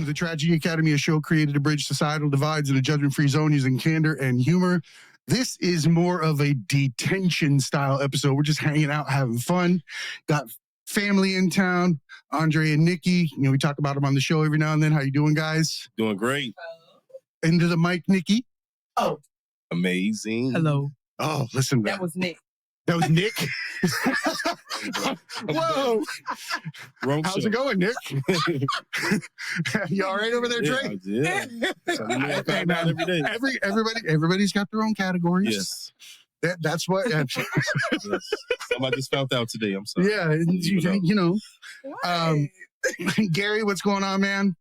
the Tragedy Academy, a show created to bridge societal divides in a judgment-free zone using candor and humor. This is more of a detention style episode. We're just hanging out, having fun. Got family in town, Dre and Niki. You know, we talk about them on the show every now and then. How you doing, guys? Doing great. Into the mic, Niki. Oh, amazing. hello. Oh, listen. That was Nick. That was Nick. Whoa. Wrong How's show. it going, Nick? You all right over there, Dre? Yeah. So I find out every day. Everybody's got their own categories. Yes. That's what. Yes. I just found out today. I'm sorry. Yeah, you know. Gary, what's going on, man?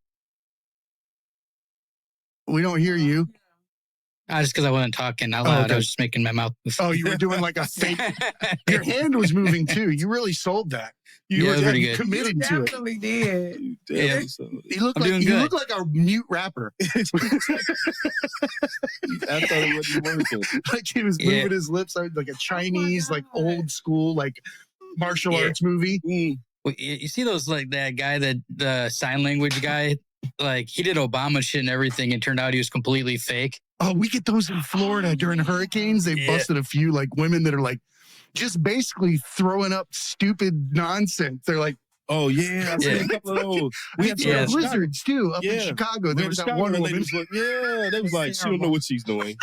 We don't hear you. Just because I wasn't talking out loud. Okay. I was just making my mouth move. Oh, you were doing like a fake. Your hand was moving too. You really sold that. You were pretty good. committed to it. Definitely did. Yeah. You look I'm doing you good. look like a mute rapper. I thought it wasn't working. Like he was moving his lips like a Chinese, like old school, like martial arts movie. Well, you see those, like that guy, the sign language guy, like he did Obama shit and everything, and turned out he was completely fake. Oh, we get those in Florida during hurricanes. They busted a few like women that are like just basically throwing up stupid nonsense. They're like, oh yeah, I've seen a couple of those. We had blizzards too up in Chicago. There was that one woman. They was like, she don't know what she's doing.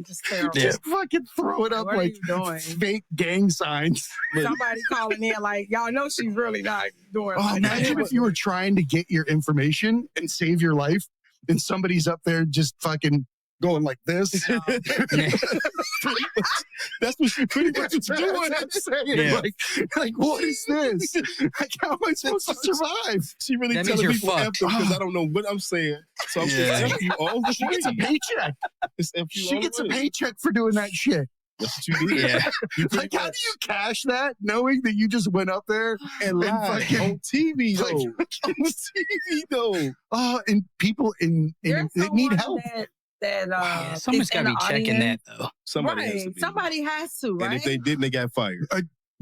Just terrible. Just fucking throwing up What are like you doing? fake gang signs. Somebody calling in like, y'all know she's really not doing. Oh, imagine if you were trying to get your information and save your life, and somebody's up there just fucking going like this. That's what she pretty much was doing. I'm saying. Like, what is this? Like, how am I supposed to survive? She really That telling means people you're F them because I don't know what I'm saying. So I'm just F you all the She gets a way. paycheck. It's F you She all gets the a way. paycheck for doing that shit. That's what you did. Yeah. You pretty Like, how do much- you cash that knowing that you just went up there and live fucking- on TV though. like, On TV though. oh, and people in There's that need someone help. That Someone's is got to in be the checking that audience. though. Somebody has to Right. be. Somebody has to, right? And if they didn't, they got fired.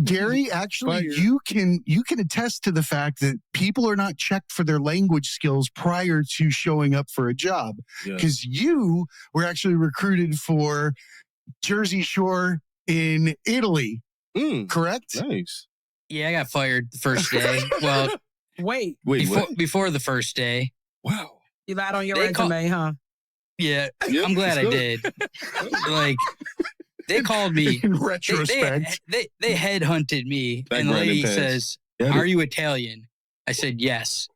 Gary, actually, Fired. you can attest to the fact that people are not checked for their language skills prior to showing up for a job. Yeah. Because you were actually recruited for Jersey Shore in Italy, correct? Nice. Yeah, I got fired the first day. Well, Wait, Wait, what? before the first day. Wow. you lied on your They call- resume, huh? Yeah, Yep, I'm glad I it's did. Like, they called me. In retrospect. They headhunted me, Background and the lady impasse. says, Yeah. "Are you Italian?" I said, "Yes."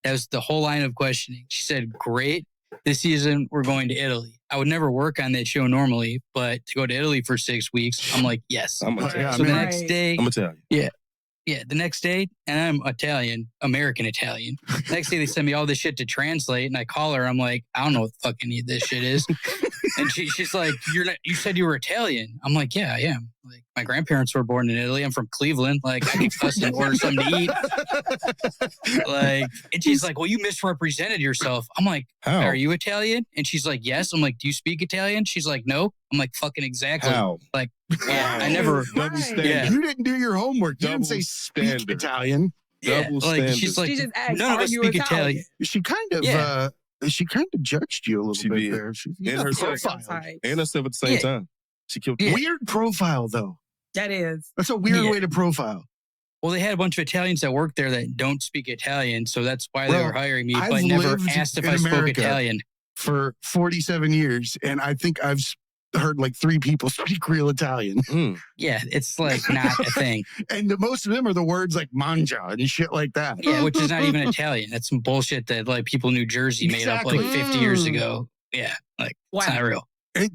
That was the whole line of questioning. She said, "Great. This season, we're going to Italy." I would never work on that show normally, but to go to Italy for 6 weeks, I'm like, yes. I'm Italian. Yeah, So the Right. next day, I'm Italian. the next day, and I'm Italian, American Italian. Next day, they send me all this shit to translate, and I call her. I'm like, I don't know what the fuck any of this shit is. And she's like, "You're not. You said you were Italian." I'm like, "Yeah, I am. Like, my grandparents were born in Italy. I'm from Cleveland. Like, I can fuss and order something to eat." Like, and she's like, "Well, you misrepresented yourself." I'm like, How? "Are you Italian?" And she's like, "Yes." I'm like, "Do you speak Italian?" She's like, "No." I'm like, "Fucking exactly." How? Like, yeah, I never. Double Right. standard. Yeah. You didn't do your homework. You didn't Double say speak standard. Italian. Yeah, Double like standard. she's like, She just asked, none of "Are us you speak Italian?" Italian. She kind of judged you a little She bit did. there. She And got herself. profiled. And herself at the same Yeah. time. She killed Yeah. Weird profile though. That is. That's a weird Yeah. way to profile. Well, they had a bunch of Italians that work there that don't speak Italian, so that's why they Well, were hiring me. I've But never lived asked if in I spoke America. Italian. For 47 years, and I think I've heard like 3 people speak real Italian. Yeah, it's like not a thing. And the most of them are the words like manja and shit like that. Yeah, which is not even Italian. That's some bullshit that like people in New Jersey made up like Exactly. 50 years ago. Yeah, like it's not real.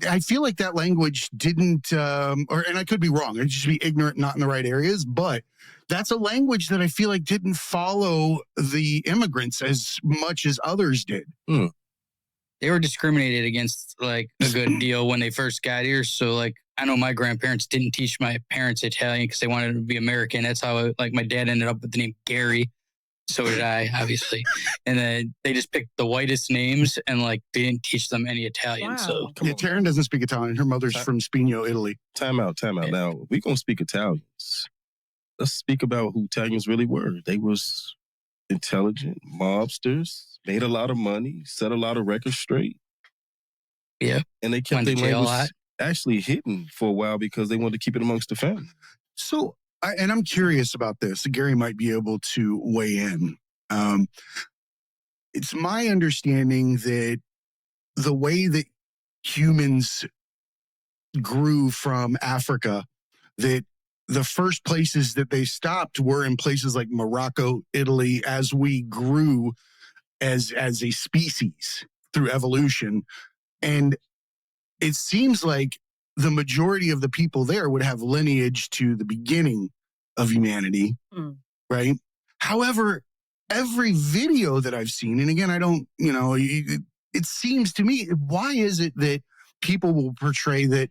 I feel like that language didn't, and I could be wrong. I'd just be ignorant, not in the right areas. But that's a language that I feel like didn't follow the immigrants as much as others did. They were discriminated against like a good deal when they first got here. So like I know my grandparents didn't teach my parents Italian because they wanted them to be American. That's how like my dad ended up with the name Gary. So did I, obviously. And then they just picked the whitest names and like they didn't teach them any Italian. Wow. So Yeah, Taryn doesn't speak Italian. Her mother's from Spigno, Italy. Time out. Yeah. Now, we're going to speak Italians. Let's speak about who Italians really were. They was intelligent mobsters, made a lot of money, set a lot of records straight. Yeah. And they kept Went to their jail a labels lot. actually hidden for a while because they wanted to keep it amongst the family. So, and I'm curious about this. Gary might be able to weigh in. It's my understanding that the way that humans grew from Africa, that the first places that they stopped were in places like Morocco, Italy, as we grew as a species through evolution. And it seems like the majority of the people there would have lineage to the beginning of humanity, right? However, every video that I've seen, and again, I don't, it seems to me, why is it that people will portray that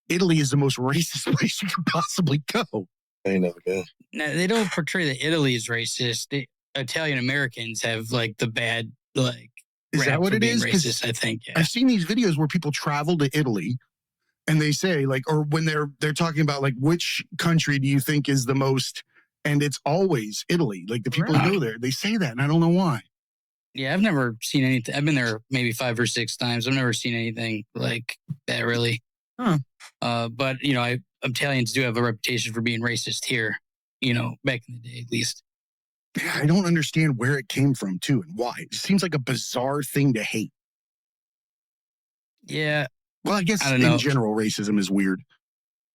Italy is the most racist place you could possibly go? I ain't never been. No, they don't portray that Italy is racist. Italian Americans have like the bad, like, Is rap that what for it being is? 'Cause racist, I think. Yeah. I've seen these videos where people travel to Italy and they say, like, or when they're talking about, like, which country do you think is the most, and it's always Italy. Like, the people who go there, they say that, and I don't know why. Yeah, I've never seen anything. I've been there maybe 5 or 6 times. I've never seen anything like that, really. But, Italians do have a reputation for being racist here, back in the day, at least. Yeah, I don't understand where it came from, too, and why. It seems like a bizarre thing to hate. Yeah. Well, I guess I don't know. in general, racism is weird.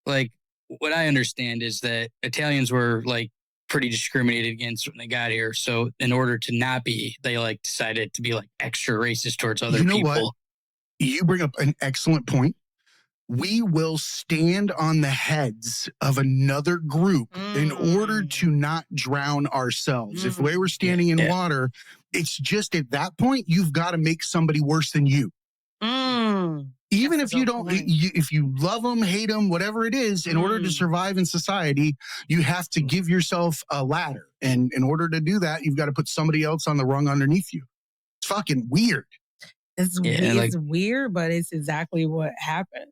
Like, what I understand is that Italians were, like, pretty discriminated against when they got here. So in order to not be, they, like, decided to be, like, extra racist towards other people. What? You bring up an excellent point. We will stand on the heads of another group in order to not drown ourselves. If we were standing in water, it's just at that point, you've got to make somebody worse than you. Even if you don't, if you love them, hate them, whatever it is, in order to survive in society, you have to give yourself a ladder. And in order to do that, you've got to put somebody else on the rung underneath you. It's fucking weird. It's weird, but it's exactly what happened.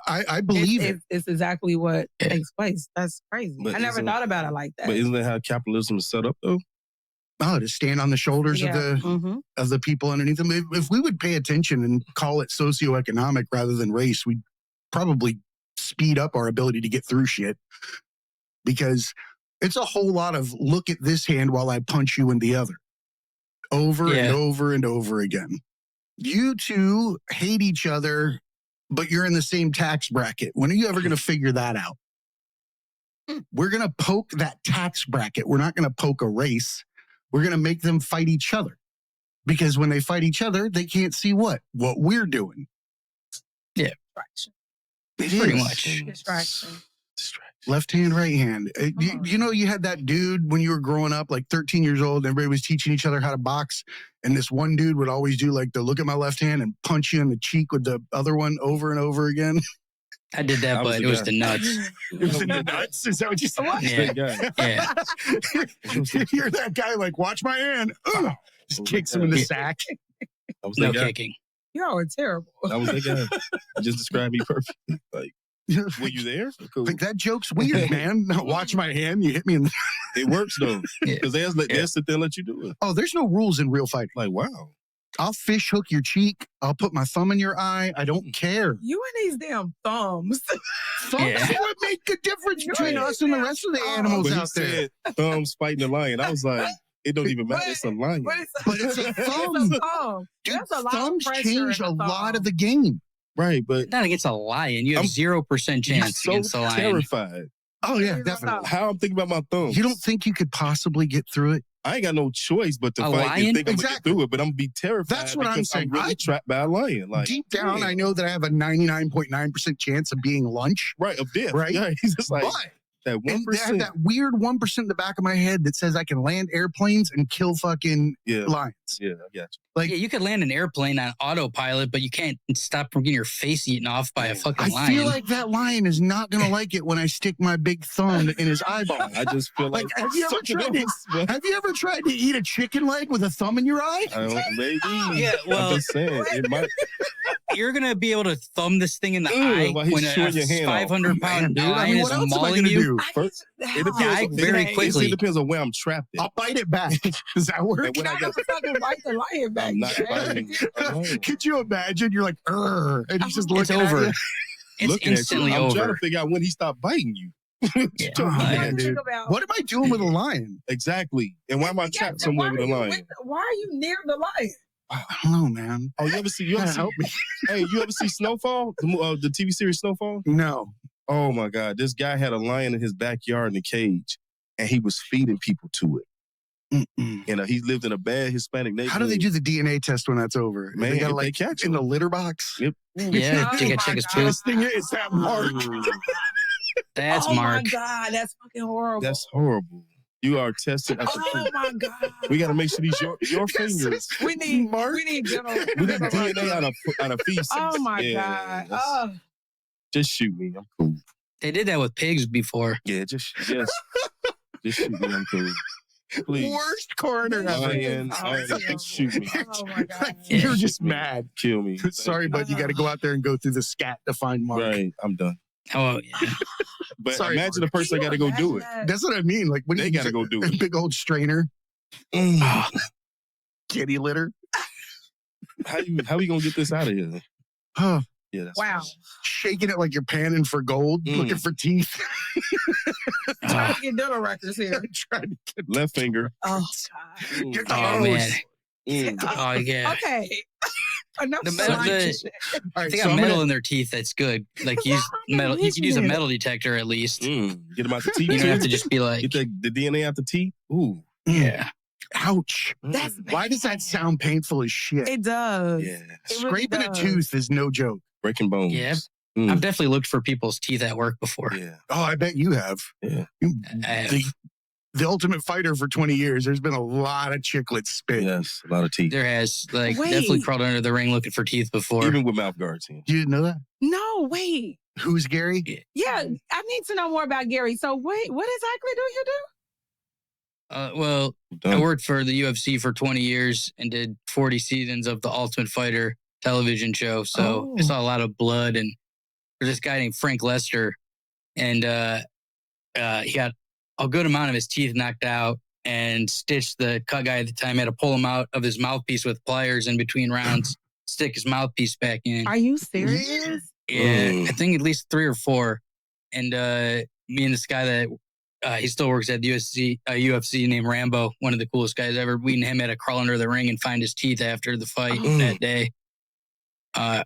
I believe it. It's exactly what takes place. That's crazy. But I never thought about it like that. But isn't that how capitalism is set up, though? Oh, to stand on the shoulders of the people underneath them. If we would pay attention and call it socioeconomic rather than race, we'd probably speed up our ability to get through shit. Because it's a whole lot of look at this hand while I punch you in the other. Over and over and over again. You two hate each other, but you're in the same tax bracket. When are you ever going to figure that out? We're going to poke that tax bracket. We're not going to poke a race. We're going to make them fight each other. Because when they fight each other, they can't see what we're doing. Yeah. Distraction. It Pretty is. much. Distraction. Left hand, right hand. You had that dude when you were growing up, like 13 years old, and everybody was teaching each other how to box. And this one dude would always do like the look at my left hand and punch you in the cheek with the other one over and over again. I did that, but it was the nuts. It was in the nuts? Is that what you said? Yeah. You hear that guy like, watch my hand. Just kicks him in the sack. No kicking. Y'all are terrible. That was that guy. You just described me perfectly. Like, were you there? Cool. Like, that joke's weird, man. Watch my hand. You hit me in the... It works, though. Because they'll sit there and let you do it. Oh, there's no rules in real fighting. Like, wow. I'll fish hook your cheek. I'll put my thumb in your eye. I don't care. You and these damn thumbs. Thumbs would make a difference between us and the rest of the animals out there. Said, thumbs fighting a lion. I was like, it don't even matter. It's a lion. But it's a thumb. Dude, That's a lot thumbs of pressure change in a a lot thumb. of the game. Right, but Not against a lion. You have 0% chance against a lion. Terrified. Oh, yeah, definitely. How I'm thinking about my thumb. You don't think you could possibly get through it? I ain't got no choice but to A fight lion? and think I'm going to get through it, but I'm going to be terrified. That's what I'm because saying. I'm really trapped by a lion. Like, Deep down, I know that I have a 99.9% chance of being lunch. Right, of death. Right? Yeah, he's just like, But that and I have 1%. that weird 1% in the back of my head that says I can land airplanes and kill fucking lions. Yeah, I got you. Like, Yeah, you could land an airplane on autopilot, but you can't stop from getting your face eaten off by a fucking I lion. feel like that lion is not going to like it when I stick my big thumb in his eyeball. I just feel like, have you ever tried to eat a chicken leg with a thumb in your eye? maybe. Yeah, well, I'm just saying, it might. you're gonna be able to thumb this thing in the Ugh, eye while he's when a chewing your hand off. 500-pound dude, I lion mean, is what else am I mauling gonna you. do? It Die depends. very quickly. It depends on where I'm trapped in. I'll bite it back. Does that work? And when I got, fucking bite the lion back. I'm not Jay. biting a lion. Could you imagine? You're like, and he's just It's looking at over. you. It's Looking at you. instantly I'm trying over. to figure out when he stopped biting you. Yeah. You man, gotta dude. think about What am I doing with a lion? Exactly. And why am I trapped somewhere with a lion? Why are you near the lion? I don't know, man. Oh, you ever see? Help me. Hey, you ever see Snowfall? The TV series Snowfall? No. Oh my God! This guy had a lion in his backyard in a cage, and he was feeding people to it. Mm-mm. He lived in a bad Hispanic neighborhood. How do they do the DNA test when that's over? Man, they gotta if they like catch in him. the litter box. Yep. Yeah, Oh take a my check his God. poop. This thing is that mark. That's oh Mark. my God, that's fucking horrible. That's horrible. You are tested at the oh my God. We got to make sure these your fingers. We need Mark. We need general. We need DNA on a feces. Oh my Yeah, God. that's- Oh. Just shoot me. I'm cool. They did that with pigs before. Yeah, just shoot me. I'm cool. Please. Worst coroner This ever. Lion, is lion, awesome. just shoot me. Oh my God. You're Shoot just me. mad. Kill me. Sorry, bud. You got to go out there and go through the scat to find Mark. Right, I'm done. Oh, yeah. But Sorry, imagine Mark. the person got to go do it. That's what I mean. Like when They you got to go do a it. big old strainer, Mm. kitty litter. How we gonna get this out of here? Huh. Yeah, that's Wow. Shaking it like you're panning for gold, Mm. looking for teeth. Trying to get dental records here. Trying to get left finger. Oh Mm. Your Oh, toes. man. Mm. Oh, yeah. Okay. Enough The said. metal- All right, They so got I'm metal gonna- in their teeth. That's good. Like What's use wrong with metal. You could use a vision? metal detector at least. Get them out the teeth. You don't have to too? just be like, Get the DNA out the teeth. Ooh. yeah. Ouch. That's Why does that sound painful as shit? It does. Yeah. It really Scraping a does. tooth is no joke. Breaking bones. Yeah. Mm. I've definitely looked for people's teeth at work before. Yeah. Oh, I bet you have. Yeah. I have. The ultimate fighter for 20 years. There's been a lot of chiclets spit. Yes. A lot of teeth. There has Wait. definitely crawled under the ring looking for teeth before. Even with mouth guards. Yeah. You didn't know that? No, wait. Who's Gary? Yeah, I need to know more about Gary. So wait, what exactly do you do? Well, I Done. worked for the UFC for 20 years and did 40 seasons of the Ultimate Fighter television show. So I Oh. saw a lot of blood. And there's this guy named Frank Lester, and he got a good amount of his teeth knocked out. And Stitch, the cut guy at the time, had to pull him out of his mouthpiece with pliers in between rounds, stick his mouthpiece back in. Are you serious? Yeah, Mm. I think at least 3 or 4. And me and this guy that he still works at the UFC named Rambo, one of the coolest guys ever. We and him had to crawl under the ring and find his teeth after the fight Oh. that day. I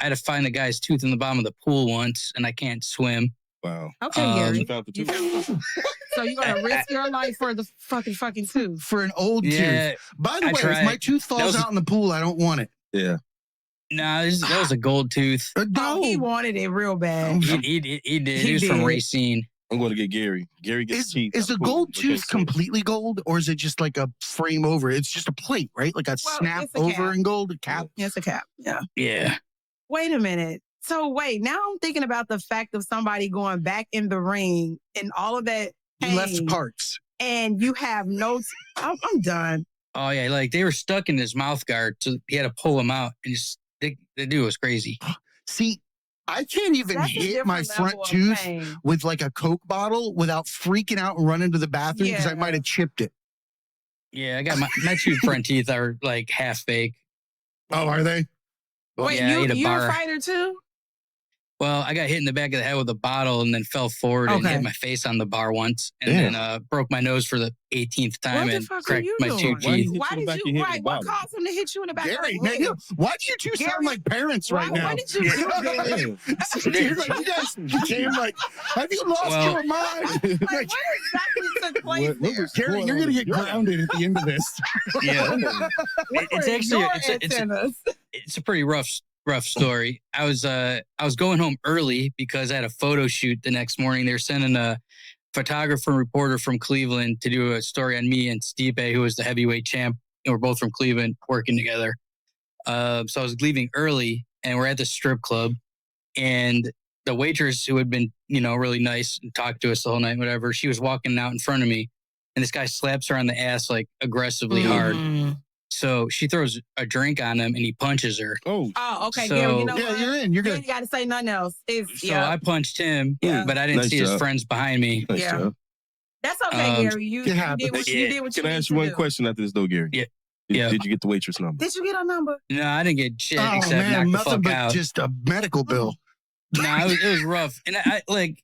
had to find the guy's tooth in the bottom of the pool once, and I can't swim. Wow. Okay, Um, Gary. You found the You tooth. found- So you're gonna risk your life for the fucking tooth? For an old Yeah, tooth. By the I way, tried. if my tooth falls was- out in the pool, I don't want it. Yeah. nah, that was a gold tooth. Oh, he wanted it real bad. He did. He He was from did. Racine. I'm going to get Gary. Gary gets teeth. Is I'm a cool. gold Okay, tooth so- completely gold, or is it just like a frame over? It's just a plate, right? Like a Well, snap it's a over cap. in gold, a cap. Yes, a cap. Yeah. Yeah. Wait a minute. So wait, now I'm thinking about the fact of somebody going back in the ring and all of that You left pain, parts. and you have no. I'm done. Oh yeah, like they were stuck in his mouth guard, so he had to pull them out. And the dude was crazy. See, I can't even That's a hit my different front level of tooth pain. with like a Coke bottle without freaking out and running to the bathroom because I Yeah. might have chipped it. Yeah, I got my 2 front teeth are like half fake. Oh, are they? Wait, yeah, I ate a you're bar. a fighter too? Well, I got hit in the back of the head with a bottle and then fell forward and Okay. hit my face on the bar once, and Damn. then broke my nose for the 18th time What the and fuck are cracked you my 2 doing? Why teeth. you hit Why you in the did back of you? your head Why? with a What bottle? caused him to hit you in the back Gary, of man, the head? why do you two sound Gary, like parents right why- now? what did you do, Gary? You're like, you guys became like, have you lost Well- your mind? Like, Like, what exactly took place What there? was Gary, going you're on gonna with get your- grounded at the end of this. Yeah, What it's were actually your it's a, antennas? it's a pretty rough story. I was going home early because I had a photo shoot the next morning. They were sending a photographer and reporter from Cleveland to do a story on me and Stipe, who was the heavyweight champ. And we're both from Cleveland working together. So I was leaving early, and we're at the strip club, and the waitress, who had been, really nice and talked to us the whole night, whatever, she was walking out in front of me, and this guy slaps her on the ass like aggressively hard. Mhm. So she throws a drink on him and he punches her. Oh, okay, So- Gary, you know Yeah, what? you're in. You're You good. ain't got to say nothing else. So I punched him, Yeah. but I didn't Nice see his job. friends behind me. nice Yeah. job. That's okay, Gary. You did happens. what you did. What Can you I need ask you to one do. question after this, though, Gary? Yeah. Did, Yeah. did you get the waitress number? Did you get a number? No, I didn't get shit Oh except man, knock the nothing fuck but out. just a medical bill. No, it was rough. And I hit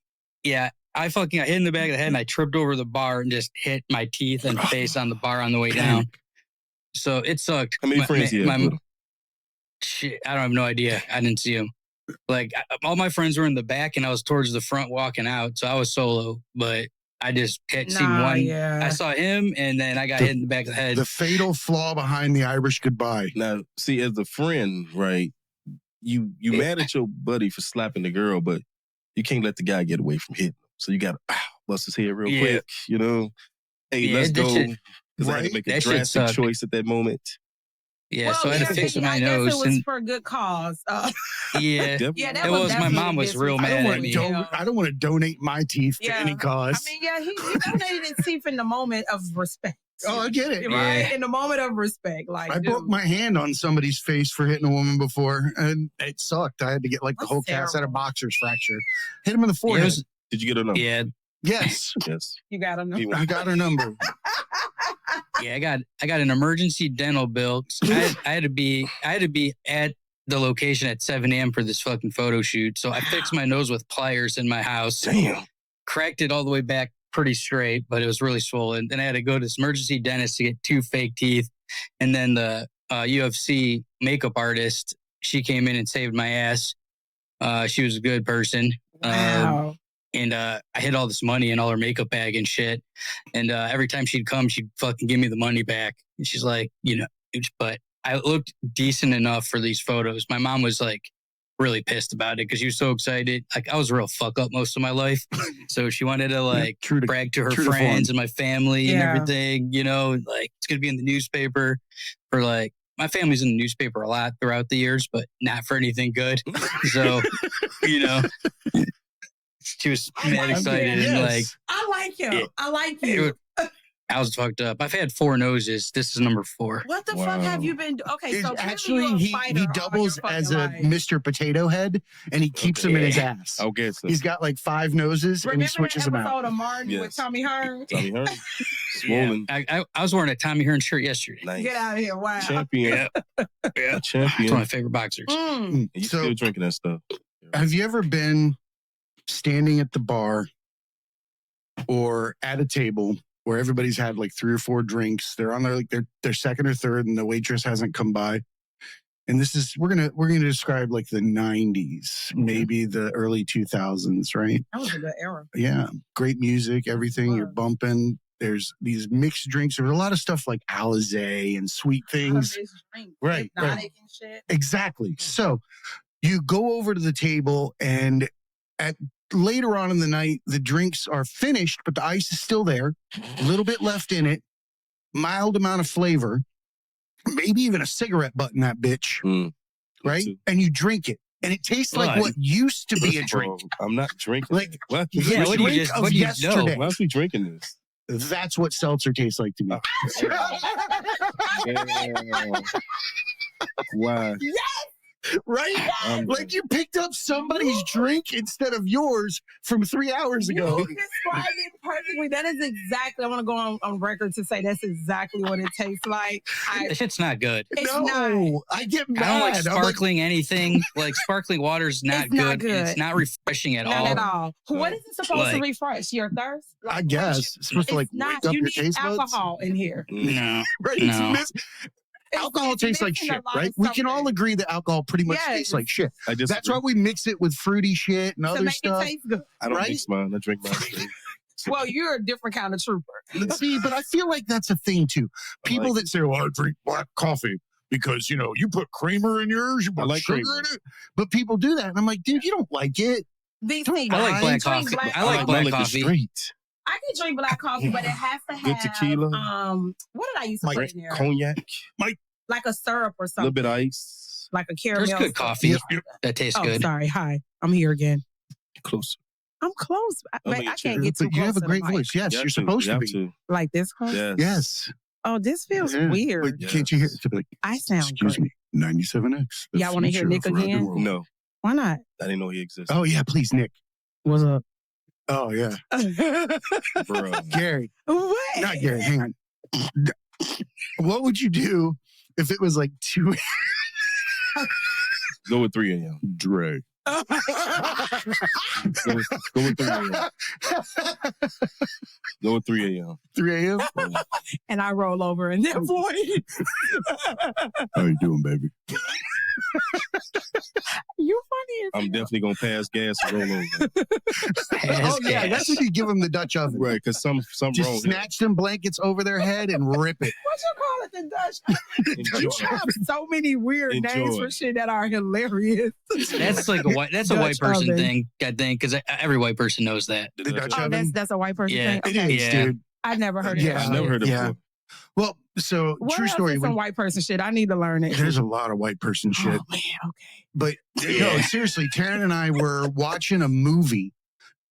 in the back of the head and I tripped over the bar and just hit my teeth and face on the bar on the way down. So it sucked. How many friends do you have? Shit, I don't have no idea. I didn't see him. Like all my friends were in the back and I was towards the front walking out. So I was solo, but I just had seen one. Yeah. I saw him and then I got hit in the back of the head. The fatal flaw behind the Irish goodbye. Now, see, as a friend, right, you mad at your buddy for slapping the girl, but you can't let the guy get away from hitting him. So you got to bust his head real Yeah. quick, you know? Hey, Yeah, let's that go. shit- Because I had to Right? make a That shit drastic sucked. choice at that moment. Yeah, so I had to fix my I nose. guess it was And for a good cause. yeah, Definitely. Yeah, that It was was. My definitely mom was real I mad don't at want me. to. I don't want to donate my teeth to Yeah. any cause. I mean, yeah, he donated his teeth in the moment of respect. Oh, I get it. Right? Yeah. In the moment of respect. Like, I broke dude, my hand on somebody's face for hitting a woman before, and it sucked. I had to get like the That's whole cast out of terrible. boxers fractured. Hit him in the It forehead. was- Did you get a number? yeah, Yes, Yes. you got to know. He I got her number. yeah. I got an emergency dental bill. So I had to be at the location at 7 a.m. for this fucking photo shoot. So I fixed my nose with pliers in my house. Damn. Cracked it all the way back pretty straight, but it was really swollen. Then I had to go to this emergency dentist to get 2 fake teeth. And then the UFC makeup artist, she came in and saved my ass. She was a good person. Wow. And I hid all this money in all her makeup bag and shit. And every time she'd come, she'd fucking give me the money back. And she's like, but I looked decent enough for these photos. My mom was like really pissed about it because she was so excited. Like I was a real fuck up most of my life. So she wanted to like true to brag to her true to form. friends and my family and Yeah. everything, like it's going to be in the newspaper for like, my family's in the newspaper a lot throughout the years, but not for anything good. So, she was I mad like excited it. and Yes. like, I like him. Yeah. I like it you. was- I was fucked up. I've had 4 noses. This is number 4. What the Wow. fuck have you been doing? Okay, so Actually, clearly he you're a fighter all your doubles fucking as a life. Mr. Potato Head, and he keeps Okay. them in his ass. I'll guess so. He's got like 5 noses, and he Remember switches that them out. episode of Martin with Yes. Tommy Hearn? Tommy Hearn. Yeah, Swollen. I was wearing a Tommy Hearn shirt yesterday. Nice. Get out of here! Wow. Champion. Yeah. It's Champion. one of my favorite boxers. Mm. You So- still drinking that stuff. Have you ever been standing at the bar or at a table where everybody's had like 3 or 4 drinks? They're on their second or third, and the waitress hasn't come by. And this is we're gonna describe like the 90s, maybe the early 2000s, right? That was a good era. Yeah, great music, everything. You're Was. bumping. There's these mixed drinks. There's a lot of stuff like Alizé and sweet things. Right, Hypnotic right. and shit. Exactly. So you go over to the table, and later on in the night, the drinks are finished, but the ice is still there. A little bit left in it, mild amount of flavor, maybe even a cigarette butt in that bitch, Mm. right? too. And you drink it, and it tastes like What? what used to be a drink. Bro, I'm not drinking. Like, Why, Yeah, the what do you drink just- of what do you know? yesterday. why is we drinking this? That's what seltzer tastes like to me. Damn. Why? Right? Like you picked up somebody's drink instead of yours from 3 hours ago. You described it perfectly. That is exactly. I want to go on record to say that's exactly what it tastes like. That shit's not good. It's no, not. I get mad. I don't like I'm sparkling anything. Like sparkling water's not It's not good. good. It's not refreshing at Not all. at all. What is it supposed to Like- refresh? Your thirst? I guess it's supposed to like It's not. wake up You your need taste buds. alcohol in here. No. Right? No. Alcohol It's tastes like missing a shit, lot right? of We can all something agree that alcohol pretty much Yes. tastes like shit. I just That's why we mix it with fruity shit and to other make stuff. it taste good. I don't right? mix mine. I drink mine straight. Well, you're a different kind of trooper. See, but I feel like that's a thing too. People like that say, "Well, I drink black coffee because you put creamer in yours, you I put like sugar creamer. in it." But people do that, and I'm like, dude, you don't like it. DC, I like black drink coffee. black I like my black liquor coffee. straight. I can drink black coffee, but it has to Good have tequila. what did I used to Like put in there? Cognac, Like a syrup or a little something. bit of ice. Like a caramel. There's good syrup. coffee Yep. that tastes Oh, good. sorry. Hi. I'm here again. Closer. I'm close. Oh, But make I sure. can't get too But close. you have a to the great mic. voice. Yes, You you're have supposed you to have be. to. Like this close? Yes. Yes. Oh, this feels Yeah, weird. But can't you hear? To be like, I sound excuse great. me, 97X. the Y'all wanna hear future Nick of rock and again? roll. No, Why not? I didn't know he existed. Oh yeah, please, Nick. What's up? Oh yeah, Bro. Gary. What? Not Gary. Hang on. What would you do if it was like 2 Go with 3 a.m. Dre? Go with 3 a.m. Go with 3 a.m. 3 a.m. And I roll over in that voice. How you doing, baby? You funny as I'm hell. definitely gonna pass gas and roll over. Oh yeah, that's when you give them the Dutch oven. Right, because some wrong. Just snatch them blankets over their head and rip it. What you call it, the Dutch? Enjoy. You have so many weird names Enjoy. for shit that are hilarious. That's like a white. That's a white Dutch person oven. thing, I think, because every white person knows that. The Dutch Oh, oven. that's a white person Yeah. thing? It Okay. is, Yeah. dude. I've never heard of Yeah. that. I've never heard of it Yeah. before. Well, so What true else story. is some white person shit? I need to learn it. There's a lot of white person shit. Oh man, okay. But no, seriously, Taryn and I were watching a movie,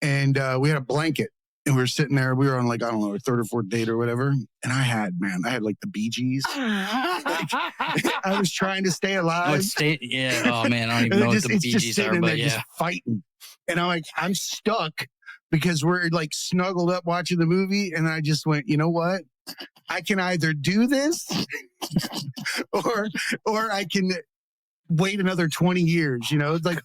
and we had a blanket, and we were sitting there. We were on like, I don't know, a third or fourth date or whatever. And I had like the Bee Gees. I was trying to stay Oh, alive. it's yeah. Oh man, I don't even know what the it's Bee just Gees sitting are, in but there yeah. just fighting. And I'm stuck because we're like snuggled up watching the movie. And I just went, you know what? I can either do this or I can wait another 20 years. You know, it's like,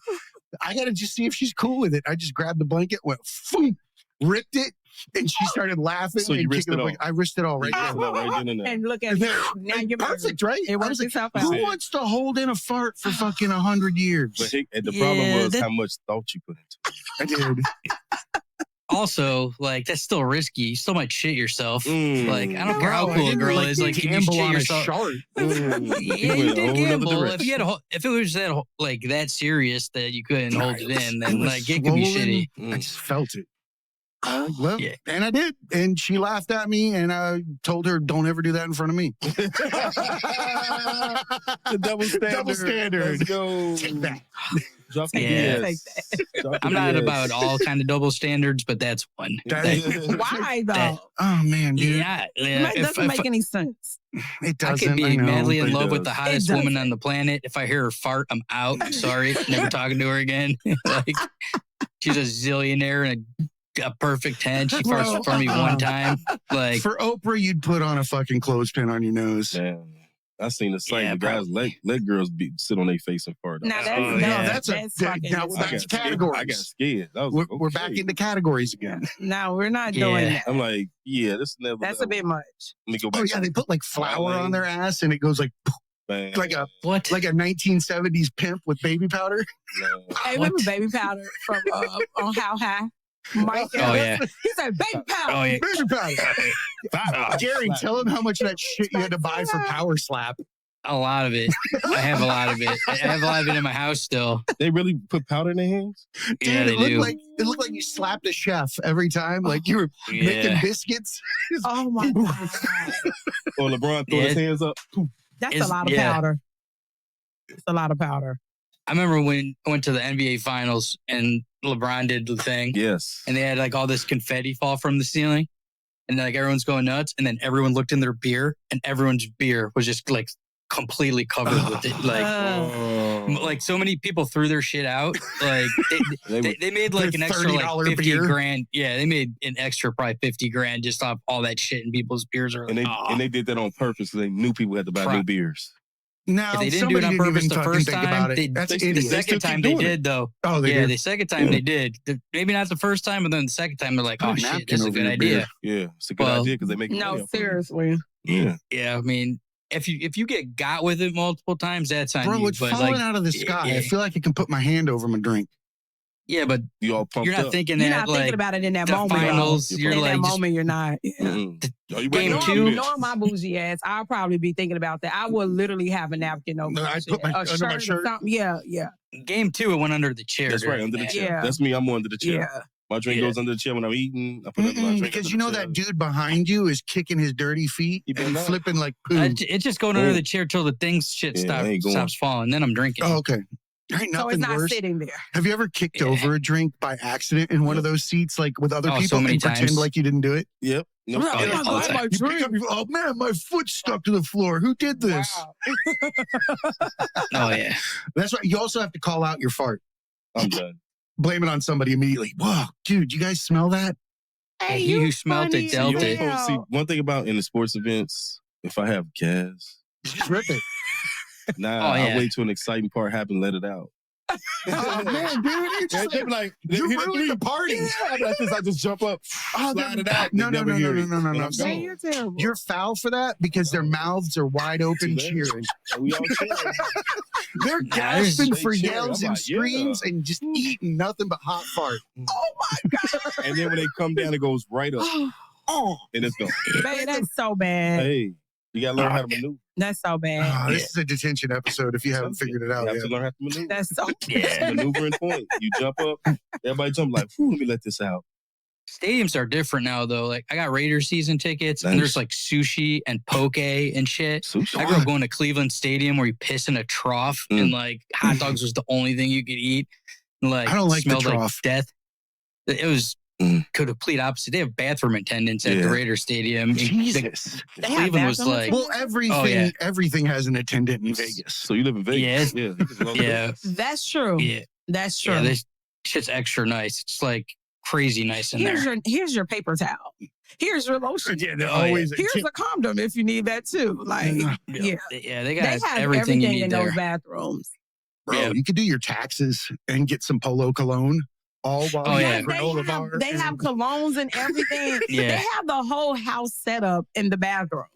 I got to just see if she's cool with it. I just grabbed the blanket, went, boom, ripped it. And she started laughing. So you and risked kicking it the all. blanket. I risked it all right Yeah, there. no, right then and there. And look at And you. then- Now you're perfect, right? It I works was like, itself who out. Yeah. wants to hold in a fart for fucking 100 years? But the problem Yeah, was that- how much thought you put into it. I did. Also, like that's still risky. You still might shit yourself. Like I don't care how Bro, I cool a didn't, girl like, is. Like if you gamble shit on a yourself, shark. yeah, went you a did whole nother gamble. If direction. you had if it was that like that serious that you couldn't hold it in, It then was like it could be swollen. shitty. I just felt it. Well, Yeah. and I did. And she laughed at me, and I told her, don't ever do that in front of me. The double standard. Double standard. Let's go. Take that. Drop the Yeah. BS. Drop the I'm not BS. about all kind of double standards, but that's one. Why though? That- Oh, man, dude. Yeah, It if- doesn't if- make any sense. It I doesn't. could be know, madly in but- love with the does. hottest It woman doesn't. on the planet. If I hear her fart, I'm out. Sorry, never talking to her again. Like she's a zillionaire and a perfect 10. She farts for me one time. Like For Oprah, you'd put on a fucking clothespin on your nose. Damn. I seen the sight. Yeah, The guys let girls sit on their face and fart. Now I- that's Oh, no, yeah. that's fucking now I that's got scared. categories. I got scared. I was We're like, back okay. into categories again. No, we're not doing Yeah. that. I'm like, yeah, this never. That's a bit much. Let me go back. Oh yeah, they put like flour on their ass, and it goes like Bang. like a what? 1970s pimp with baby powder. No. Hey, remember Baby Powder from on How High? Mike, Oh yeah. he said Baby Powder. Oh yeah. Baby powder. Jerry, tell him how much of that shit you had to buy for Power Slap. A lot of it. I have a lot of it. I have a lot of it in my house still. They really put powder in their hands? Dude, Yeah, they it looked do. like you slapped a chef every time, like you were making Yeah. biscuits. Oh my god, Or LeBron throw his Yeah. hands up? that's It's- a lot of yeah. powder. It's a lot of powder. I remember when I went to the NBA finals and LeBron did the thing Yes. and they had like all this confetti fall from the ceiling and like everyone's going nuts and then everyone looked in their beer and everyone's beer was just like completely covered with it. Like so many people threw their shit out. Like they made like Their an extra like $30 50 beer. grand. Yeah, they made an extra probably 50 grand just off all that shit in people's beers. Are and they like, "Oh." and they did that on purpose because they knew people had to buy new Crap. beers. No, If they didn't do it on purpose the first time, That's they- the idiot. they second still time keep they doing it. did though. Oh, they Yeah, did. the second time they did. Maybe not the first time, but then the second time they're like, Put a oh shit, napkin this is a over good your idea. beer. Yeah, it's a good Well, idea because they make money No, off of it. seriously. Yeah. Yeah, I mean, if you get got with it multiple times, that's on Bro, you. it's But falling like, out of the sky. yeah. I feel like I can put my hand over my drink. yeah, but You all pumped you're not up. thinking You're that not like thinking about it in that the moment. finals. though. You're in like that just, moment, you're not. Yeah. Mm-mm. Are you Game waiting on two? this? Knowing my bougie ass, I'll probably be thinking about that. I would literally have a napkin over No, my I'd shit. put my- a under my or shirt. something. Yeah, yeah, game two, it went under the chair. That's right, during under the that. chair. Yeah. That's me. I'm under the chair. yeah. My drink Yeah. goes under the chair when I'm eating. I put my drink Because under you know the that chair. dude behind you is kicking his dirty feet He better and not. flipping like poo. It's just going under the chair till the thing shit Yeah, I ain't going. stops falling. Then I'm drinking. Oh, okay. There ain't So it's nothing not worse. sitting there. Have you ever kicked Yeah. over a drink by accident in one of those seats, like with other Oh, people, so many and pretend times. like you didn't do it? Yep. No, Oh, yeah, my all the God, time. my You pick drink. up, oh man, my foot's stuck to the floor. Who did this? Wow. Oh yeah. That's right. You also have to call out your fart. I'm done. Blame it on somebody immediately. Whoa, dude, you guys smell that? Hey, He you who smelt it funny dealt as it. hell. See, one thing about in the sports events, if I have gas, Just rip it. nah, Oh, yeah. I wait till an exciting part happens, let it out. Oh man, dude, you just They be like, you hit it ruined the party. Yeah, I just jump up, Oh, slide they're- it out. No, they no, never no, hear no, it. no, no, And no. I'm See, Man, gone. you're terrible. You're foul for that because their mouths are wide open See that? cheering. We all cheering. They're Nah, gasping they for cheering. yells I'm and like, yeah. screams and just eating nothing but hot fart. And then when they come down, it goes right up. Oh, And it's gone. Man, that's so bad. Hey, you got to learn how to maneuver. That's so bad. this is a detention episode if you haven't figured it out You have yet. to learn how to maneuver. That's so It's a maneuvering point. You jump up, everybody jump like, let me let this out. Stadiums are different now though. Like I got Raiders season tickets and Nice. there's like sushi and poke and shit. Sushi. I grew up going to Cleveland Stadium where you piss in a trough and like hot dogs was the only thing you could eat. And, like I don't like the smelled like trough. death. It was complete opposite. They have bathroom attendants at the Yeah. Raider Stadium. And Jesus. They have Cleveland was bathroom like, attendants? Well, everything Oh, yeah. everything has an attendant in Vegas. So you live in Vegas? Yeah, Yeah. you just love yeah, Vegas. That's true. yeah, That's true. yeah. This shit's extra nice. It's like crazy nice in there. Here's your paper towel. Here's your lotion. Yeah, they're Oh, yeah. always Here's a condom if you need that too. Like, yeah. Yeah, they They got have everything you need in there. those bathrooms. bro. Yeah. You could do your taxes and get some Polo cologne all while Oh, you're yeah. at granola bar. They have colognes and everything. Yeah. They have the whole house set up in the bathroom.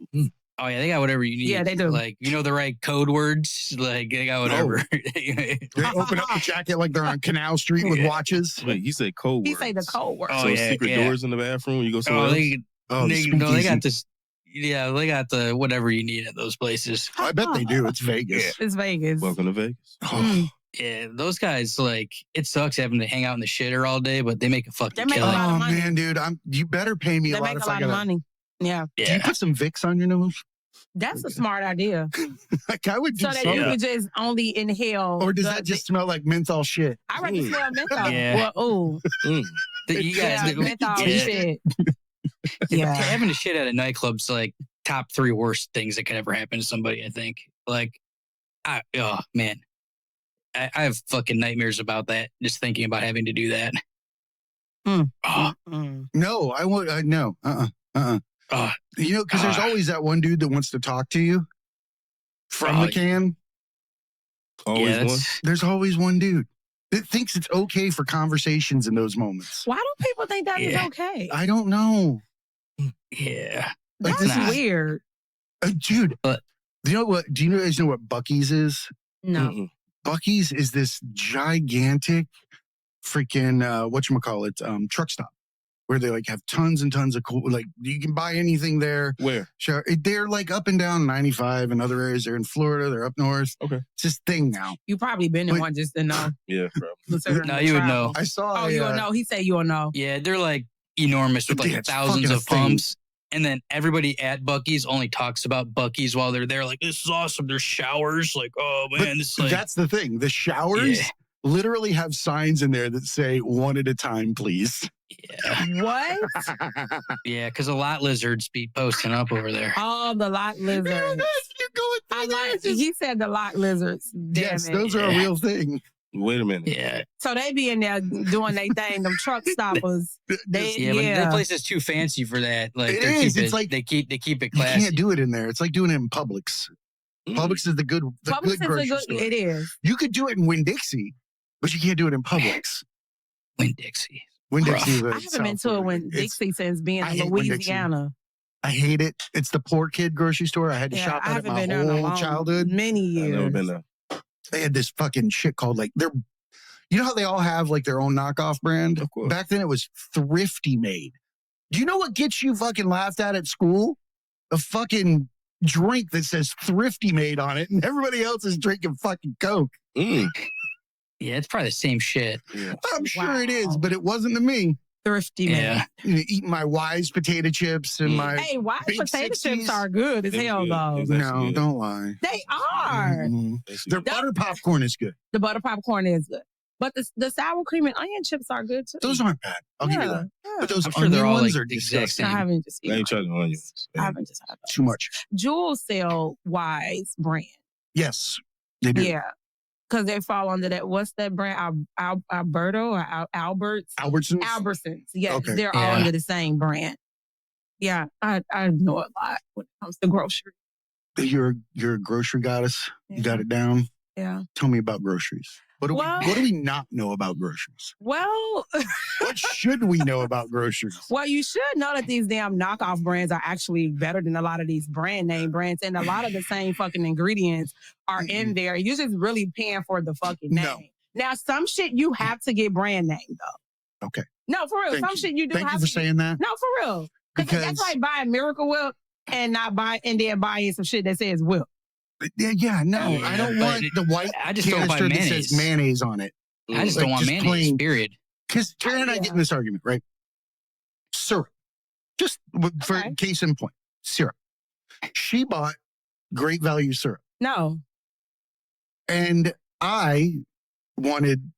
Oh yeah, they got whatever you need. Yeah, they do. Like you know the right code words. Like they got whatever. They open up the jacket like they're on Canal Street with Yeah. watches. Wait, he said code He words. say the code word. Oh, So yeah, secret yeah. doors in the bathroom when you go somewhere oh, else? they, Oh, they, the no, they speakeasy. got this. Yeah, they got the whatever you need at those places. I bet they do. It's Vegas. It's Vegas. Welcome to Vegas. Oh, Yeah, those guys like it sucks having to hang out in the shitter all day, but they make a They fucking make a killing. lot of oh, money. man, dude. You better pay me They a lot make if a I lot of gotta. money. Yeah, Do you Yeah, put some Vicks on your nose? that's a smart idea. Like I would do So that something. you could just only inhale. Or does the- that just smell like menthol shit? I rather smell menthol. Yeah. Well, ooh, Mm. you guys, yeah, menthol yeah. shit. Yeah, Yeah. having to shit at a nightclub's like top 3 worst things that could ever happen to somebody. I think. Like, oh man, I have fucking nightmares about that. Just thinking about having to do that. Mm. Oh, Mm. No, I won't. No. oh, You know, because there's always that one dude that wants to talk to you from Oh, the can. Always yeah, one. that's, There's always one dude that thinks it's okay for conversations in those moments. Why do people think that is Yeah. okay? I don't know. yeah. Like, That's this is- weird. Dude, But- do you know what? Do you guys know what Buc-ee's is? No. Mm-mm. Buc-ee's is this gigantic freaking whatchamacallit, truck stop where they like have tons and tons of cool, like you can buy anything there. Where? Sure. They're like up and down 95 and other areas. They're in Florida, they're up north. Okay. It's this thing now. You probably been in But- one just to know. Yeah, bro. considering No, the you would travel. know. I saw Oh, you will know. He said you will know. Yeah, they're like enormous with like Yeah, it's thousands fucking a of thing. pumps. And then everybody at Buc-ee's only talks about Buc-ee's while they're there. Like, this is awesome. There's showers. Like, oh But man, this is like, that's the thing. The showers Yeah. literally have signs in there that say one at a time, please. yeah, What? yeah, because a lot lizards be posting up over there. Oh, the lot lizards. You're going through I that. like. He said the lot lizards. Damn Yes, it. those are a Yeah. real thing. Wait a minute. Yeah, So they be in there doing their thing. Them truck stoppers. They, yeah, but yeah. that place is too fancy for that. Like, It they're is. keep It's like- they keep it You classy. can't do it in there. It's like doing it in Publix. Mm. Publix is the good Publix is a grocery good. store. It is. You could do it in Winn-Dixie, but you can't do it in Publix. Win Dixie. Winn-Dixie is a I haven't been to South it when Florida. It's- Dixie since being I in hate Winn-Dixie. Louisiana. I hate it. It's the poor kid grocery store. I had to Yeah, shop I at it haven't my been there in a whole long, childhood. many I've years. never been there. They had this fucking shit called like they're. You know how they all have like their own knockoff brand? Of course. Back then it was Thrifty Made. Do you know what gets you fucking laughed at school? A fucking drink that says Thrifty Made on it, and everybody else is drinking fucking Coke. Mm. Yeah, it's probably the same shit. Yeah. I'm sure it is, Wow. but it wasn't to me. Thrifty man. Eat my Wise potato chips and my. Hey, why Big potato 60s? chips are good as They hell, good. though. It's No, actually good. don't lie. They are. Mhm. That's Their good. butter popcorn is good. The butter popcorn is good. But the sour cream and onion chips are good too. Those aren't bad. I'll give you that. But those I'm sure onion they're all ones like are the exact disgusting. I same. haven't just I ain't eaten. trying onions. I haven't just had Too much. Jewel sell Wise brand. Yes, they do. Yeah. Because they fall under that. What's that brand? Alberto or Alberts? Albertsons. Albertsons. Yes, Okay. they're all Yeah. under the same brand. Yeah, I know a lot when it comes to grocery. You're a grocery goddess. You got it down. Yeah. Tell me about groceries. What do we not know about groceries? Well, What should we know about groceries? well, you should know that these damn knockoff brands are actually better than a lot of these brand name brands, and a lot of the same fucking ingredients are in there. You're just really paying for the fucking name. No. Now, some shit you have to get brand name though. Okay. No, for real. Thank some you. shit you do. Thank have you for to saying that. No, for real. Because that's like buying Miracle Whip and then buying some shit that says Whip. Yeah, no, Yeah, I don't but want the white I just don't buy canister that says mayonnaise. mayonnaise on it. I just Like, don't want just mayonnaise, plain- period. Because Karen and I get in this argument, right? Syrup. Just for Okay. case in point, syrup. She bought Great Value syrup. No. And I wanted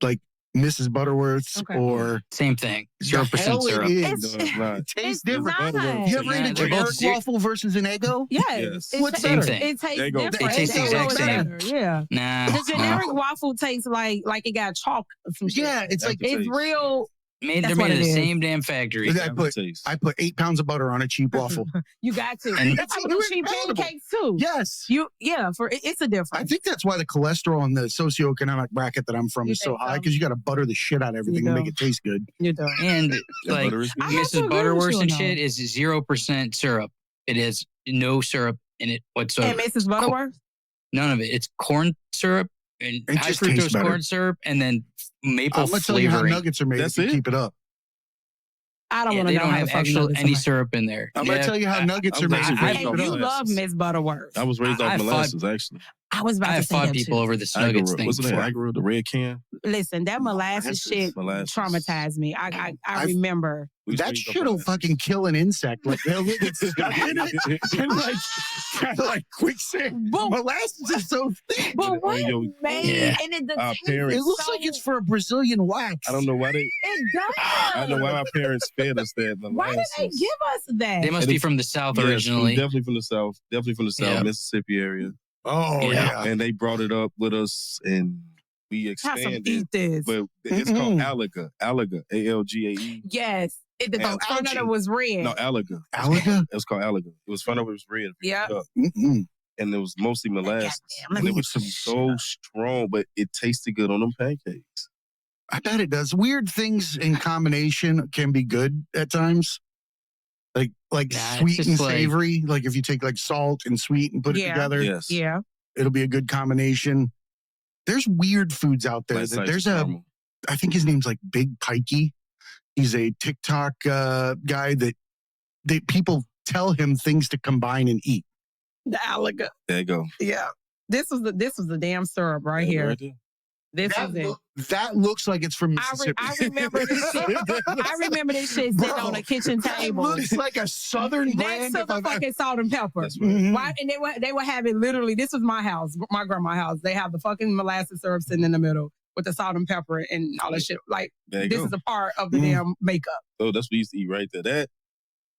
like Mrs. Butterworth's Okay. or Same thing. the 0% hell syrup. it It's- is. No, it's not. It tastes It's different. not. You ever Yeah, ate a they're both generic zero- waffle versus an Eggo? Yes. Yes. It What's tastes- Same better? thing. It tastes They go- different. They taste the Eggo exact is same. better, yeah. Nah. The generic waffle tastes like it got chalk or some shit. Yeah, it's like It's Taste. real. They're That's made what in it the is. same damn factory. I put 8 pounds of butter on a cheap waffle. You got to. And- That's It's how those cheap palatable. pancakes too. Yes. It's a difference. I think that's why the cholesterol in the socioeconomic bracket that I'm from You is so think high so? because you got to butter the shit out of everything to You make do. it taste good. you do. And That like butter is good. I have to Mrs. agree Butterworth with you and on shit is 0% syrup. It has no syrup in it whatsoever. And Mrs. Butterworth? None of it. It's corn syrup and It high just tastes fructose better. corn syrup and then maple I'm going to tell you how flavoring. nuggets are made That's if you it? keep it up. I don't Yeah, want they to know don't how have the fuck actual nuggets are any made. syrup in there. I'm going to tell you how nuggets are I made was if you actually keep And it you up. love Miss Butterworth. I was raised I off fought- molasses, actually. I was about I to have say fought that people shit. over this nuggets Agro, thing. what's the name? before. Agro, the red can. Listen, that molasses Molasses? shit Molasses. traumatized me. I I've- remember. We was That raised off shit'll molasses. fucking kill an insect. Like they'll get stuck in it and like kind of like quicksand. But, Molasses is so thick. but what Yo, made Yeah. and it, the Our taste parents- It is looks so, like it's for a Brazilian wax. I don't know why they. It does. I don't know why my parents fed us that. Why did they molasses. give us that? They must be from the South Yes, originally. definitely from the South. Definitely from the South, Yeah. Mississippi area. Oh Yeah. yeah. And they brought it up with us, and we Have some expanded. eat this. But it's called Alga. Alga. ALGAE. Yes. The Oh, front of algae. it was red. No, Alga. Alga? It was called Alga. It was front of it was red. Yeah. Mm-mm. And it was mostly molasses. Goddamn, let And me it get was some so strong, but it tasted good on them pancakes. I bet it does. Weird things in combination can be good at times. Like Nah, sweet it's and just like- savory. Like if you take like salt and sweet and put it Yeah. together, Yes. Yeah. it'll be a good combination. There's weird foods out there. Like That there's salted a, caramel. I think his name's like Big Pikey. He's a TikTok guy that people tell him things to combine and eat. The alligator. There you go. Yeah. This was the damn syrup right Yeah, here. right there. This is it. That looks like it's from I Mississippi. remember this shit. I remember this shit sitting Bro, on a kitchen That table looks like a southern next brand. to if the I've- fucking salt and pepper. That's right. Mhm. Why? And they would have it literally. This was my house, my grandma's house. They have the fucking molasses syrup sitting in the middle with the salt and pepper and all that shit. Like There you this go. is a part of the Mm. damn makeup. So that's what we used to eat right there. That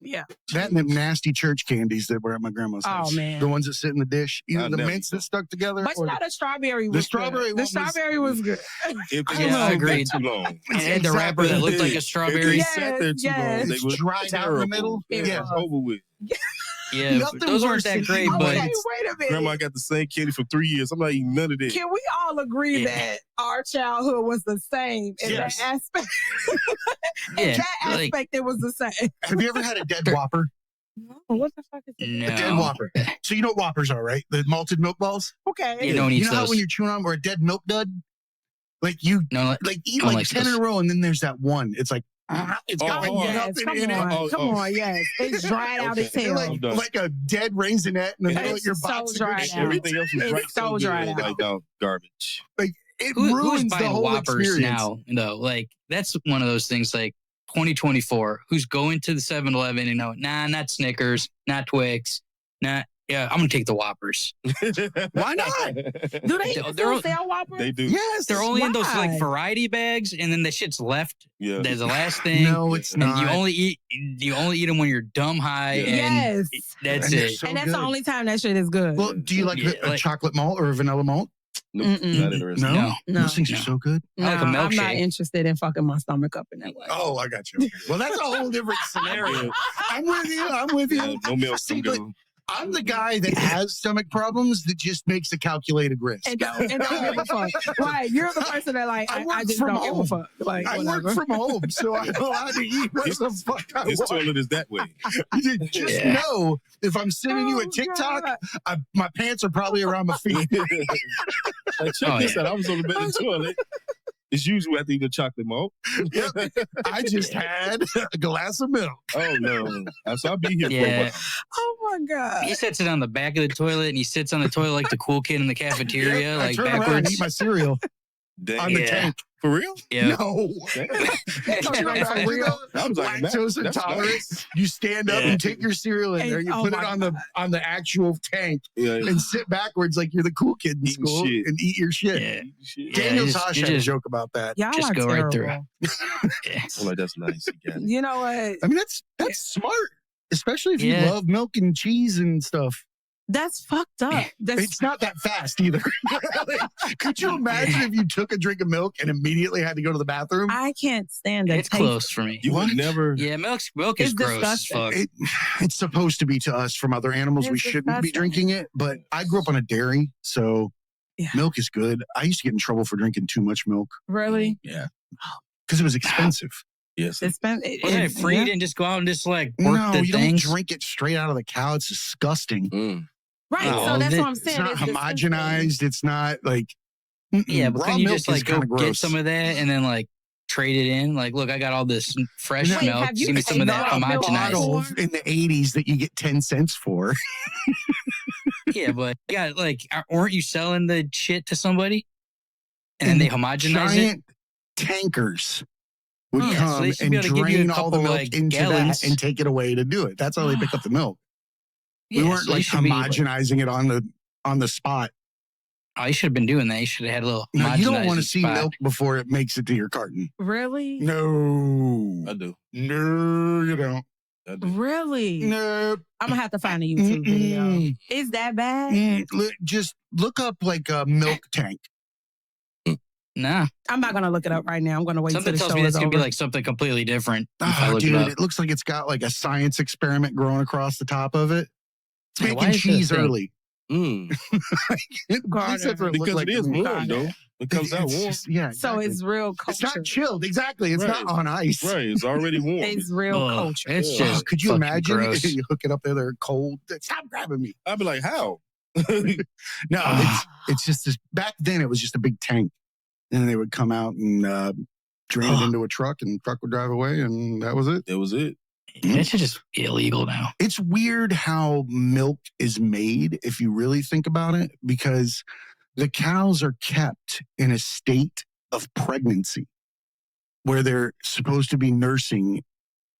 Yeah. That and them nasty church candies that were at my grandma's house. Oh man. The ones that sit in the dish. Either I'll the never mints eat that stuck together. But you or know the strawberry The was strawberry good. one The was- strawberry was good. if I they don't know. sat Agreed. too long. And it had the wrapper that looked like a If strawberry. they Yes, sat there too yes. long, they It's were dried out in the terrible. middle. It Yeah. It's over with. Yeah, Nothing those worse aren't that than great, eating but Okay, It's- wait a minute. Grandma got the same candy for 3 years. I'm not eating none of that. Can we all agree Yeah. that our childhood was the same in Yes. that aspect? In Yeah, that like- aspect, it was the same. Have you ever had a dead Whopper? No, what the fuck is it? no. A dead Whopper. So you know what Whoppers are, right? The malted milk balls? Okay. Yeah, no one You eats know how those. when you're chewing on or a dead milk dud? Like you No, eat No one like likes 10 in those. a row and then there's that one. It's like it's got Oh, like Yes, nothing come in on. it. Oh, Come oh. on, yes. It's dried out Okay. as You're hell. I'm done. like a dead raisinette in the middle of It's your so box. of dried good shit. out. Everything else was It's right so so dried good. out. Like, no, garbage. It who's ruins the buying whole Whoppers experience. now? Though, like that's one of those things. Like 2024 who's going to the 7-Eleven and know, nah, not Snickers, not Twix, not. Yeah, I'm gonna take the Whoppers. Why not? Do they still sell Whoppers? They do. Yes. They're only in those Why? like variety bags, and then the shit's left. Yeah. There's the last thing. No, it's And not. you only eat them when you're dumb high, and Yes. that's And they're it. so And that's good. the only time that shit is good. Well, do you like Yeah, a like- chocolate malt or a vanilla malt? Nope, Mm-mm. not interested. No? No. Those things are No. so good. no, I like a I'm not milkshake. interested in fucking my stomach up in that way. Oh, I got you. Well, that's a whole different scenario. I'm with you. I'm with you. Yeah, no milk. See, don't but go. I'm the guy that has stomach problems that just makes a calculated risk. And don't give a fuck. Right. You're the person that like, I I work just from don't give a home. fuck. Like, I whatever. work from home, so I'm allowed to eat whatever the fuck I His want. toilet is that way. You just Yeah. know if I'm sending you a Oh, TikTok, God. my pants are probably around my feet. Like, check Oh, this yeah. out. I was on the bed in the toilet. It's usually after eating a chocolate malt. Yep. I just had a glass of milk. Oh no! So I'll be here for a Yeah. while. Oh my God. He sits it on the back of the toilet, and he sits on the toilet like the cool kid in the cafeteria, I like turn around and backwards. eat my cereal Dang. on the Yeah. tank. For real? Yeah. No. Damn. Don't you Right, for real? I was like, lactose that's intolerant. nice. You stand up Yeah. and take your cereal in And- there. You oh put it my on the actual tank Yeah. and sit backwards like you're the cool kid in Eating school shit. and eat your shit. Yeah. Shit. Daniel you Tosh just- had a joke about that. Y'all Just are go right terrible. through. Yeah. I'm like, that's nice. You got it. You know what? I mean, that's smart, especially if you Yeah. love milk and cheese and stuff. That's fucked up. That's It's not that fast either. Could you imagine if you took a drink of milk and immediately had to go to the bathroom? I can't stand it. It's close for me. You What? would never. Yeah, milk It's is gross as disgusting. fuck. It's supposed to be to us from other animals. We It's shouldn't be disgusting. drinking it, but I grew up on a dairy, so Yeah. milk is good. I used to get in trouble for drinking too much milk Really? Yeah. because it was expensive. Yes. It's been. Wasn't it free? You didn't just go out and just like work No, the you things? don't drink it straight out of the cow. It's disgusting. Right. Oh, so that's what I'm It's saying. not disgusting. homogenized. It's not like Yeah, but raw couldn't you milk just is like go kinda get gross. some of that and then like trade it in? Like, look, I got all this fresh Wait, milk. have you Give me some of that tasted milk homogenized. bottle? in the 80s that you get 10 cents for. Yeah, but yeah, like, weren't you selling the shit to somebody? And then they homogenize it? Giant tankers would Yeah, so come they should and be able to give you a drain all the couple, milk like, into gallons. that and take it away to do it. That's how they pick up the milk. We Yeah, weren't so they like should be, like- homogenizing it on the spot. Oh, you should have been doing that. You should have had a little No, you don't want to homogenizing see spot. milk before it makes it to your carton. Really? No. I do. No, you don't. I do. Really? No. I'm gonna have to find a YouTube video. Mm-mm. Is that bad? Just look up like a milk tank. Nah. I'm not gonna look it up right now. I'm gonna wait Something till the tells show me is that's going to be over. like something completely different. If I Oh, look dude, it up. it looks like it's got like a science experiment growing across the top of it. It's Yeah, why making is that a cheese thing? early. At least that's what it looked Because like it to is me. warm, though. It comes out It's warm. just- yeah, So exactly. it's real It's culture. not chilled. Exactly. It's Right. not on ice. Right. It's already warm. It's real Ugh, culture. It's Yeah. just Could you fucking imagine gross. you hook it up there, they're cold? Stop grabbing me. I'd be like, how? No, Ah. it's just this. Back then, it was just a big tank, and then they would come out and drain it Ah. into a truck, and the truck would drive away, and that was it. That was it. It should just be illegal now. It's weird how milk is made, if you really think about it, because the cows are kept in a state of pregnancy where they're supposed to be nursing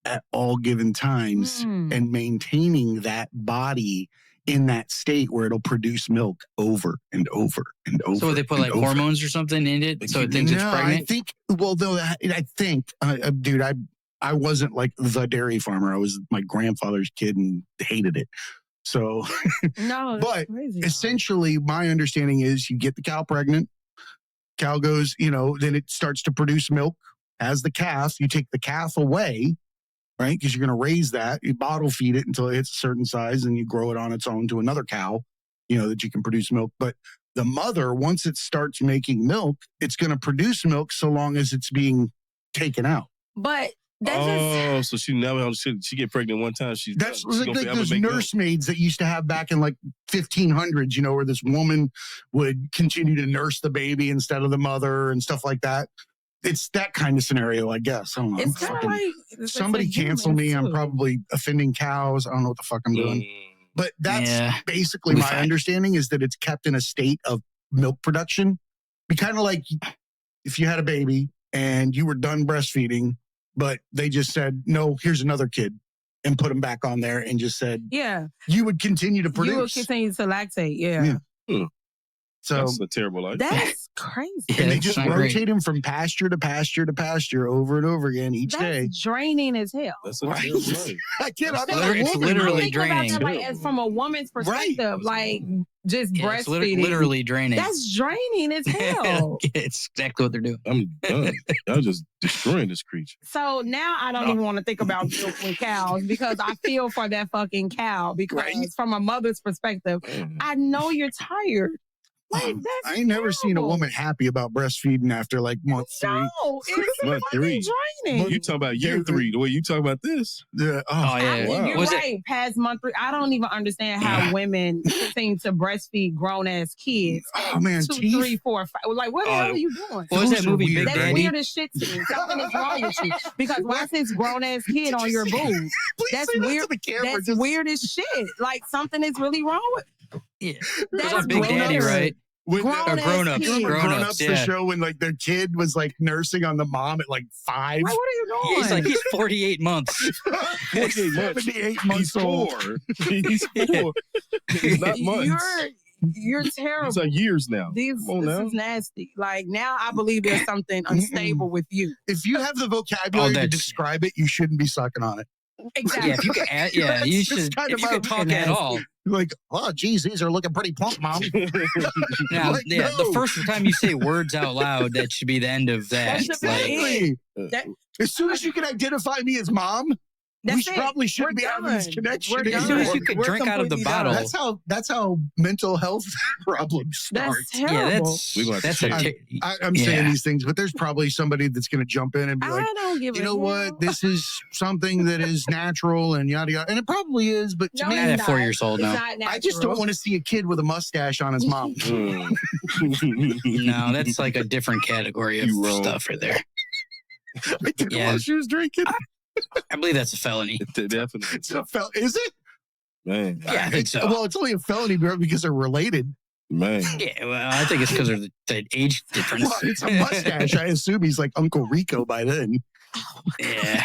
at all given times Mm. and maintaining that body in that state where it'll produce milk over and over and over. So they put and like over. hormones or something in it so it thinks it's No, I pregnant? think, well, though, I think, dude, I wasn't like the dairy farmer. I was my grandfather's kid and hated it. So No, that's But crazy. essentially, my understanding is you get the cow pregnant. Cow goes, then it starts to produce milk as the calf. You take the calf away, right? Because you're going to raise that. You bottle feed it until it hits a certain size and you grow it on its own to another cow, that you can produce milk. But the mother, once it starts making milk, it's going to produce milk so long as it's being taken out. But that's So she never she get pregnant one time. She's That's done. She like, gonna forever those make milk. nursemaids that used to have back in like 1500s, where this woman would continue to nurse the baby instead of the mother and stuff like that. It's that kind of scenario, I guess. I don't know. it's kind of Fucking- like it's somebody like cancel me. I'm humans, too. probably offending cows. I don't know what the fuck I'm doing. But that's Yeah. basically We'll be my fine. understanding is that it's kept in a state of milk production. Be kind of like if you had a baby and you were done breastfeeding but they just said, no, here's another kid, and put him back on there and just said, Yeah. you would continue to produce. You will continue to lactate. Yeah. So That's a terrible life. That's crazy. and they it's just not rotate great. him from pasture to pasture to pasture over and over again each day. That's draining as hell. That's a Right. terrible life. I can't. I'm It's not a it's woman. literally I'm thinking about draining. that, like, as from a woman's perspective, like just Yeah, it's breastfeeding. literally draining. That's draining as hell. It's exactly what they're doing. I'm done. Y'all just destroying this creature. So now I don't even want to think about milking cows because I feel for that fucking cow because Right. from a mother's perspective, Man. I know you're tired. Like, that's I ain't never seen a terrible. woman happy about breastfeeding after like month 3. No, it's Month fucking 3. draining. You talking about year Yeah. 3, the way you talk about this. Yeah. Oh, yeah. Wow. You're Was it- right. Past month 3, I don't even understand how women continue to breastfeed grown ass kids. Oh man, 2, teeth. 3, 4, 5. Like, what the hell are you doing? What was Those that are movie, weird. Big That's Daddy? weird as shit to me. Something is wrong with you. Because why is this grown ass kid on your boob? Please That's say that weird. to the camera. That's Just- weird as shit. Like something is really wrong with. Yeah. That's It's on Big Daddy, grown-ups. right? When, Grown-ass grown-ups. kids. remember Grown-ups, Grown-ups, the yeah. show when like their kid was like nursing on the mom at like 5. Like, what are you doing? He's like, he's 48 months. 48 months. 78 He's months old. 4. He's 4. He's not months. You're terrible. It's like years now. This Come on now. is nasty. Like now, I believe there's something unstable with you. If you have the vocabulary to that's- describe it, you shouldn't be sucking on it. Exactly. Yeah, if you can add, yeah, you That's just should. kind If of you can a- talk at all. Like, oh, geez, these are looking pretty plump, mom. Now, Like, yeah, no. the first time you say words out loud, that should be the end of that. That should be Like, it. Exactly. That- As soon as you can identify me as mom, That's we it. probably shouldn't We're be having this done. connection. We're as soon as you done. could We're drink out of the completely done. bottle. That's how mental health problems start. That's terrible. yeah, that's We gonna have to that's a change. I'm saying Yeah. these things, but there's probably somebody that's going to jump in and be like, I don't give you a know what? hell. This is something that is natural and yada yada, and it probably is. But to No, me, at it's 4 not. years old It's now. not natural. I just don't want to see a kid with a mustache on his mom. Mm. No, that's like a different category of You wrong. stuff right there. I didn't Yeah. while she was drinking. I believe that's a felony. Definitely. It's a is it? Man. Yeah, I think so. Well, it's only a felony because they're related. Man. Yeah, well, I think it's because of the age difference. Well, it's a mustache. I assume he's like Uncle Rico by then. Yeah.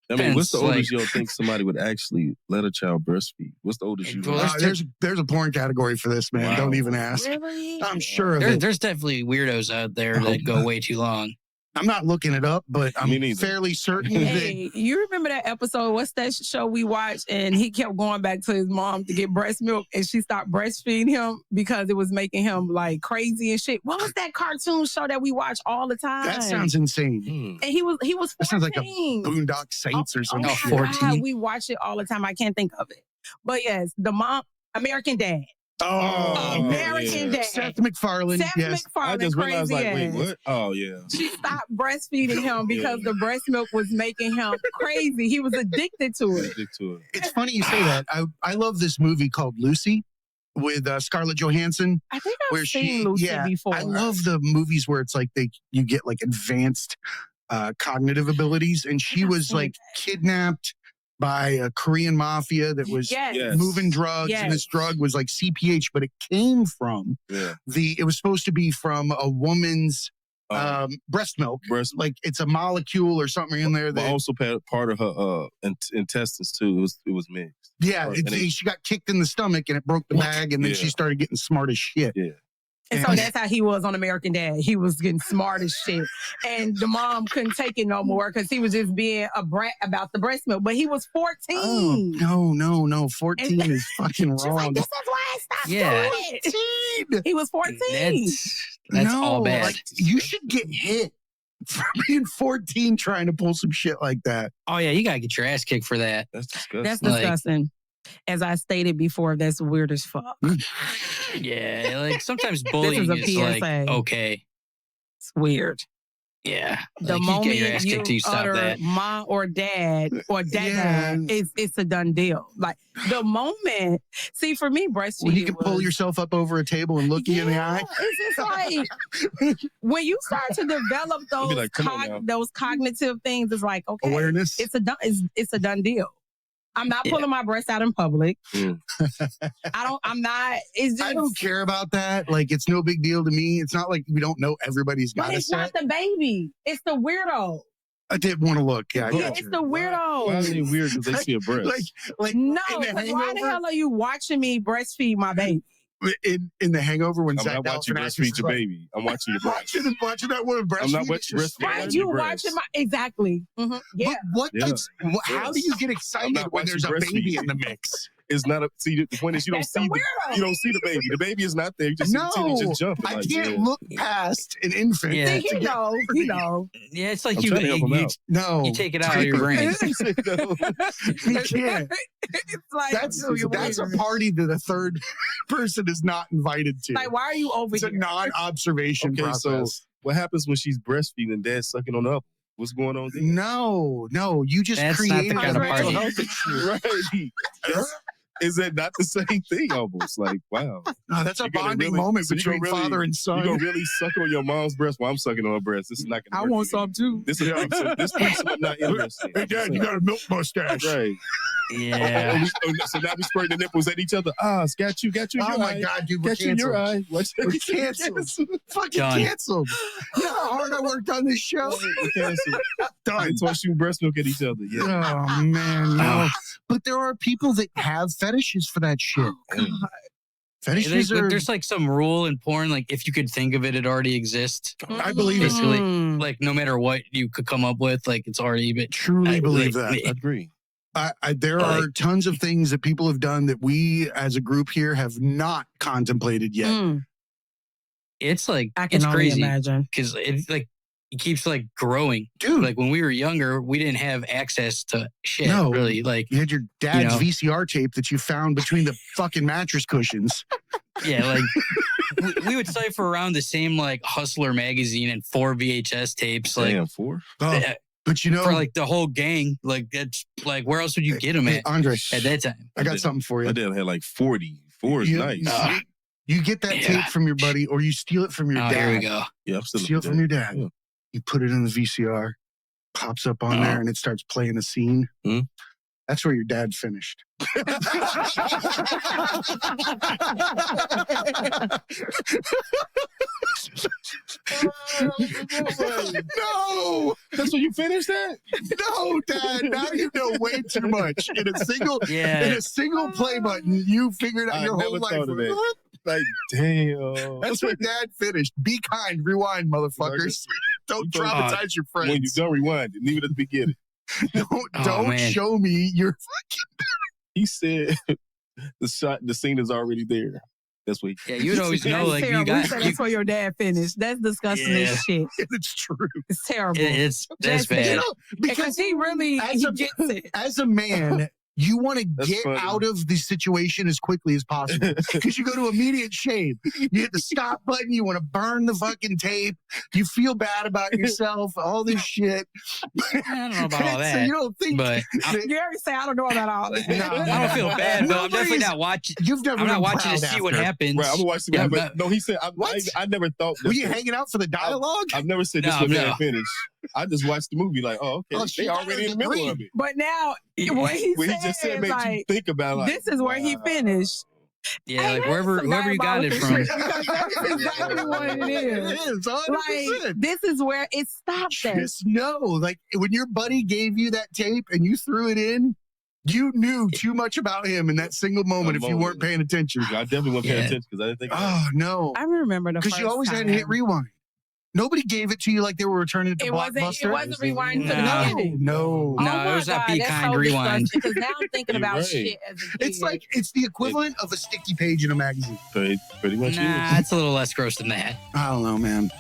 I mean, what's the Depends, oldest y'all think somebody would actually let a child breastfeed? What's the oldest you Well, know? There's a porn category for this, man. Wow. Don't even ask. Really? I'm sure of it. There's definitely weirdos out there that go way too long. I'm not looking it up, but I'm Me neither. fairly certain that Hey, you remember that episode? What's that show we watched? And he kept going back to his mom to get breast milk, and she stopped breastfeeding him because it was making him like crazy and shit. What was that cartoon show that we watch all the time? that sounds insane. Hmm. And he was 14. That sounds like a Boondock Saints or something. my 14. God, we watch it all the time. I can't think of it. But yes, the mom, American Dad. Oh, American yeah. Dad. Seth MacFarlane. Seth Yes. I MacFarlane, just realized, crazy like, wait, ass. what? Oh, yeah. She stopped breastfeeding him because Yeah. the breast milk was making him crazy. He was addicted to it. Stick to it. It's funny you say that. I love this movie called Lucy with Scarlett Johansson. I think I've Where seen she, Lucy yeah, before. I love the movies where it's like you get like advanced cognitive abilities, and she I've was seen like kidnapped by a Korean mafia that was Yes. Yes. moving drugs, and this Yes. drug was like CPH, but it came from Yeah. it was supposed to be from a woman's Um, breast milk. breast Like it's a molecule or something in there but that also part of her intestines, too. It was mixed. yeah, and she got kicked in the stomach and it broke the bag, and then she Yeah. started getting smart as shit. Yeah. And so that's how he was on American Dad. He was getting smart as shit. And the mom couldn't take it no more because he was just being a brat about the breast milk. But he was 14. Oh, no. 14 is fucking She's like, wrong. this is why I stopped Yeah. doing it. He was 14. That's No, all bad. like, you should get hit for being 14 trying to pull some shit like that. Oh yeah, you gotta get your ass kicked for that. That's disgusting. That's Like- disgusting. As I stated before, that's weird as fuck. Yeah, like sometimes bullying a is PSA. like okay. It's weird. Yeah, The like, you moment get your ass kicked till you stop utter that. mom or dad or dad, Yeah. it's a done deal. Like the moment, see, for me, breastfeeding When you can pull was- yourself up over a table and look you in the eye. It's just like when you start to develop I'll be those like, come on now. those cognitive things, it's like okay, Awareness. it's a done deal. I'm not Yeah. pulling my breast out in public. Mm. I'm not. It's just. I don't care about that. Like, it's no big deal to me. It's not like we don't know everybody's But got a it's set. not the baby. It's the weirdo. I did want to look. Yeah, I Yeah, got it's you. the weirdos. Why are they weird? Because they see a breast. Like No, in the 'cause why the Hangover, hell are you watching me breastfeed my baby? in the Hangover when I'm Zach not watching you Galifianakis breastfeed is your like, baby. I'm watching your breast. watching that woman breastfeed. I'm not it's watching just breastfeed. Right, watching you your breast. watching my exactly. Yeah. But what? Yeah. How do you get excited not when there's a watching baby breastfeed. in the mix? It's not a see. The point is you don't That's see the weirdo. you don't see the baby. The baby is not there. You just see the titty just jumping. I like, can't yeah. look past an infant. Yeah. See, he know. He know. Yeah, it's like I'm you, trying to help him you, out. No, you take it out of your brain. No. you can't. It's like That's you're a weird. party that a third person is not invited to. Like, why are you over It's a here? non-observation Okay, so process. what happens when she's breastfeeding and dad's sucking on the apple? What's going on there? No, you just That's not the created kind a of mental party. health issue. Right. Is that not the same thing almost? Like, wow. No, that's a You're gonna bonding really- moment so you're gonna between really- father and son. You gonna really suck on your mom's breast while I'm sucking on her breast? This is not gonna I work want for you. some too. This is this proves I'm not interested. Hey, Dad, you got a milk mustache. Right. Yeah. So now we spread the nipples at each other. Ah, it's got you. Oh your my eye. God, dude, we're Got you in your canceled. eye. Watch We're that. canceled. Fucking Done. canceled. You know how hard I worked on this show? We're canceled. Done. It's why shoot breast milk at each other. Yeah. Oh man, no. But there are people that have fetishes for that shit. Fetishes There's like some rule in porn, like if you could think of it, it already exists. I believe it. Basically, Mm. like no matter what you could come up with, like it's already been. Truly believe that. I agree. There are tons of things that people have done that we as a group here have not contemplated yet. Mm. It's like I can it's only crazy imagine. because it like it keeps like growing. Dude, Like when we were younger, we didn't have access to shit. No. Really, like you had your dad's know. VCR tape that you found between the fucking mattress cushions. yeah, like we would cipher around the same like Hustler magazine and 4 VHS tapes, like Damn, 4? Oh, uh, but you know, for like the whole gang. Like that's like where else would you get them hey, at Andre, at that time? I got something for My you. dad had like 40. 4 is You- nice. You get that Yeah. tape from your buddy, or you steal it from your Oh, dad. here we go. Yeah, I'm still Steal it from your dad. Yeah. You put it in the VCR, pops up on Oh. there, and it starts playing a scene. Hmm. That's where your dad finished. No, That's when you finished that? no, Dad. Now you know way too much. In a single Yeah. play button, you figured out I your whole never life. thought of that. Like, damn. That's where Dad finished. Be kind, rewind, motherfuckers. Don't You traumatize your When you friends. done rewind it, leave it at the beginning. Don't man. show me your. He said the scene is already there. That's what he Yeah, you'd always know That's like terrible. you got. You said that's where your dad finished. That's disgusting Yeah. as shit. It's true. It's terrible. It's that's Just- bad. Because he really As he a- gets it. As a man, you want to That's get funny. out of the situation as quickly as possible because you go to immediate shame. You hit the stop button. You want to burn the fucking tape. You feel bad about yourself. All this shit. I don't know about all So that, you don't think but that You ever say I don't know about all that? No. I don't feel bad. But I'm definitely Nobody's- not watching. you've never I'm not been watching to proud see what after. happens. Right, I'm gonna watch the Yeah, but but- no, he said What? I never thought Were this you was- hanging out for the dialogue? I've never said this No, was no. finished. I just watched the movie like, oh, okay, Oh, they she got already her in the middle degree. of it. But now what he What he said just said is made you like, think about like, this is where he wow. finished. Yeah, Hey, like that's wherever some you got it diabolical from. shit, because that's exactly what it is. It is, 100%. Like, this is where it stops at. Just know, like when your buddy gave you that tape and you threw it in, you knew too much about him in that single moment if you weren't paying attention. I definitely wasn't paying Yeah. attention because I didn't think. Oh no, I remember the because first you always had to hit time. rewind. Nobody gave it to you like they were returning it to It wasn't Blockbuster. rewinding to the No. beginning. No, No, Oh it my was not God, Be that's Kind so Rewind. disgusting, because now I'm thinking You're about right. shit as a kid. It's the equivalent of a sticky page in a magazine. Pretty much Nah, it's a little less gross than that. I don't know, man.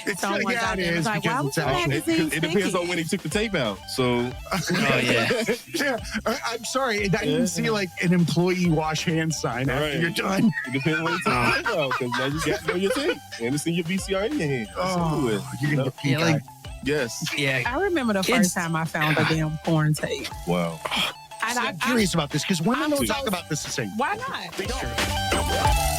It's Someone's yeah, out it there is like, because why it's was actually. that? It depends on when he took the tape out. So Oh yeah. Yeah, I'm sorry. I didn't see like an employee wash hand sign after Right. you're done. it depends when he took the tape out because now you got to know your tape and it's in your VCR in your hand. That's over with. you're gonna get pink Yeah, like- eye. Yes. Yeah. I remember the Kids- first time I found a damn porn tape. Wow. And I'm curious about this because women I'm don't so- talk about this the same. Why not? They don't.